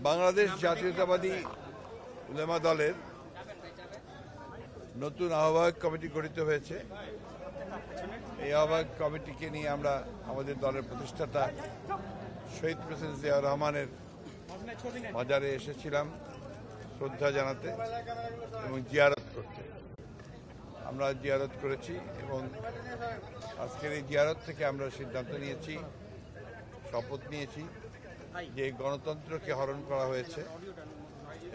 বাংলাদেশ জাতীয়তাবাদী উলেমা দলের নতুন আহ্বায়ক কমিটি গঠিত হয়েছে। এই আহ্বায়ক কমিটিকে নিয়ে আমরা আমাদের দলের প্রতিষ্ঠাতা শহীদ প্রেসিডেন্ট জিয়াউর রহমানের মাজারে এসেছিলাম শ্রদ্ধা জানাতে এবং জিয়ারত করতে। আমরা জিয়ারত করেছি এবং আজকের এই জিয়ারত থেকে আমরা সিদ্ধান্ত নিয়েছি, শপথ নিয়েছি যে গণতন্ত্রকে হরণ করা হয়েছে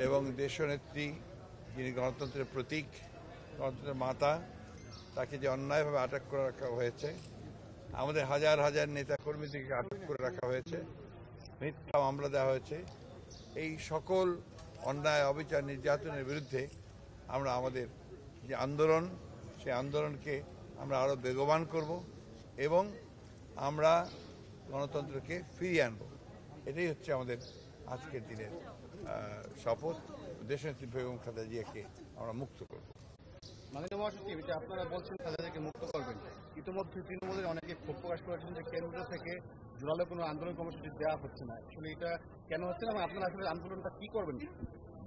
এবং দেশনেত্রী যিনি গণতন্ত্রের প্রতীক, গণতন্ত্রের মাতা, তাকে যে অন্যায়ভাবে আটক করে রাখা হয়েছে, আমাদের হাজার হাজার নেতাকর্মীদেরকে আটক করে রাখা হয়েছে, মিথ্যা মামলা দেওয়া হয়েছে, এই সকল অন্যায়, অবিচার, নির্যাতনের বিরুদ্ধে আমরা আমাদের যে আন্দোলন, সেই আন্দোলনকে আমরা আরও বেগবান করব এবং আমরা গণতন্ত্রকে ফিরিয়ে আনব। এটাই হচ্ছে আমাদের আজকের দিনের শপথ। দেশনেত্রী বেগম খালেদা জিয়াকে আমরা মুক্ত করব। মাননীয় মহাসচিব, এটা আপনারা বলছেন খালেদাকে মুক্ত করবেন, ইতিমধ্যে তৃণমূলের অনেকে ক্ষোভ প্রকাশ করেছেন যে কেন্দ্র থেকে জোরালো কোনো আন্দোলন কর্মসূচি দেওয়া হচ্ছে না। আসলে এটা কেন হচ্ছে না, আপনারা আসলে আন্দোলনটা কি করবেন?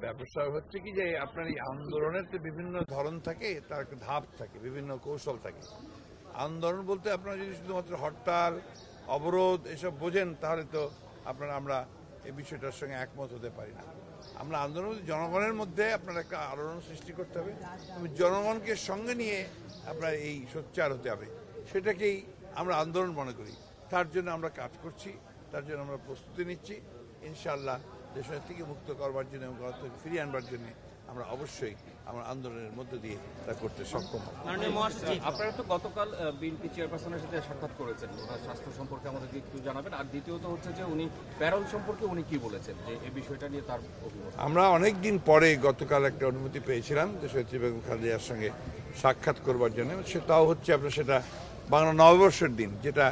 ব্যবসা হচ্ছে কি যে আপনার এই আন্দোলনের তো বিভিন্ন ধরন থাকে, তার ধাপ থাকে, বিভিন্ন কৌশল থাকে। আন্দোলন বলতে আপনারা যদি শুধুমাত্র হরতাল, অবরোধ এসব বোঝেন তাহলে তো আমরা এই বিষয়টার সঙ্গে একমত হতে পারি না। আমরা আন্দোলন জনগণের মধ্যে আপনার একটা আলোড়ন সৃষ্টি করতে হবে এবং জনগণকে সঙ্গে নিয়ে আপনার এই সোচ্চার হতে হবে, সেটাকেই আমরা আন্দোলন মনে করি। তার জন্য আমরা কাজ করছি, তার জন্য আমরা প্রস্তুতি নিচ্ছি। ইনশাআল্লাহ দেশনেত্রীকে মুক্ত করবার জন্য এবং গণতন্ত্রকে ফিরিয়ে আনবার জন্য আমরা অবশ্যই আমরা আন্দোলনের মধ্য দিয়ে তা করতে সক্ষম হব। আপনারা তো গতকাল বিএনপি চেয়ারপারসনের সাথে সাক্ষাৎ করেছেন, ওনার স্বাস্থ্য সম্পর্কে আমাদেরকে একটু জানাবেন। আর দ্বিতীয়ত হচ্ছে যে উনি প্যারোল সম্পর্কে উনি কি বলেছেন, যে এই বিষয়টা নিয়ে তার অভিমত। আমরা অনেক দিন পরে গতকাল একটা অনুমতি পেয়েছিলাম দেশনেত্রী বেগম খালেদা জিয়ার সঙ্গে সাক্ষাৎ করবার জন্য। সেটাও হচ্ছে আপনার সেটা বাংলা নববর্ষের দিন, যেটা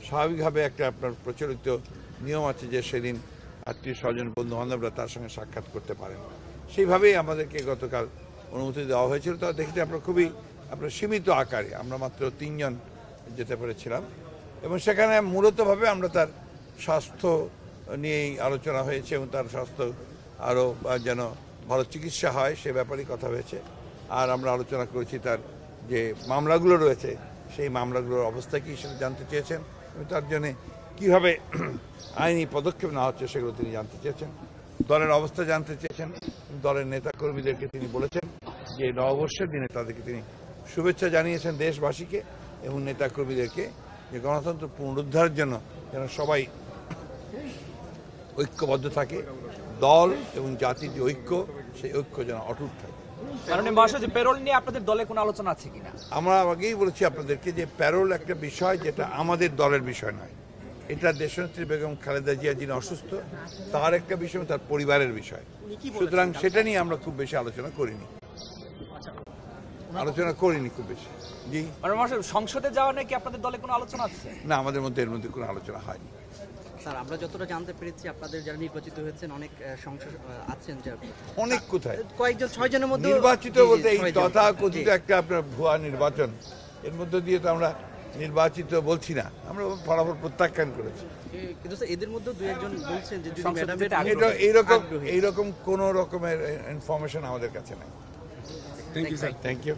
স্বাভাবিকভাবে একটা আপনার প্রচলিত নিয়ম আছে যে সেদিন আত্মীয় স্বজন, বন্ধু বান্ধবরা তার সঙ্গে সাক্ষাৎ করতে পারেন। সেইভাবেই আমাদেরকে গতকাল অনুমতি দেওয়া হয়েছিল। তা দেখতে আমরা খুবই সীমিত আকারে, আমরা মাত্র 3 জন যেতে পেরেছিলাম এবং সেখানে মূলতভাবে আমরা তার স্বাস্থ্য নিয়েই আলোচনা হয়েছে এবং তার স্বাস্থ্য আরও যেন ভালো চিকিৎসা হয় সে ব্যাপারেই কথা হয়েছে। আর আমরা আলোচনা করেছি তার যে মামলাগুলো রয়েছে সেই মামলাগুলোর অবস্থা কী সেটা জানতে চেয়েছেন এবং তার জন্যে কীভাবে আইনি পদক্ষেপ নেওয়া হচ্ছে সেগুলো তিনি জানতে চেয়েছেন। দলের অবস্থা জানতে চেয়েছেন। দলের নেতাকর্মীদেরকে তিনি বলেছেন যে নববর্ষের দিনে তাদেরকে তিনি শুভেচ্ছা জানিয়েছেন দেশবাসীকে এবং নেতাকর্মীদেরকে, যে গণতন্ত্র পুনরুদ্ধারের জন্য যেন সবাই ঐক্যবদ্ধ থাকে, দল এবং জাতির যে ঐক্য, সেই ঐক্য যেন অটুট থাকে। প্যারোল নিয়ে আপনাদের দলে কোনো আলোচনা আছে কিনা? আমরা আগেই বলেছি আপনাদেরকে যে প্যারোল একটা বিষয় যেটা আমাদের দলের বিষয় নয়, এটা দেশনেত্রী বেগম খালেদা জিয়া যিনি অসুস্থ তার একটা বিষয়, তার পরিবারের বিষয়। সুতরাং সেটা নিয়ে আমরা খুব বেশি আলোচনা করিনি খুব বেশি। জি, সংসদে যাওয়া নাকি আপনাদের দলে কোনো আলোচনা আছে? না, আমাদের মধ্যে এর মধ্যে কোনো আলোচনা হয়নি। স্যার, আমরা যতটা জানতে পেরেছি আপনাদের যারা নির্বাচিত হয়েছেন অনেক সংসদ আছেন, অনেক কোথায় কয়েকজন 6 জনের মধ্যে নির্বাচিত বলতে এই তথাকথিত একটা আপনার ভুয়া নির্বাচন, এর মধ্যে দিয়ে তো আমরা নির্বাচিত বলছি না, আমরা ফলাফল প্রত্যাখ্যান করেছি। কিন্তু এদের মধ্যে 2-1 জন বলছেন যে যদি এইরকম কোন রকমের ইনফরমেশন আমাদের কাছে নাই। Thank you.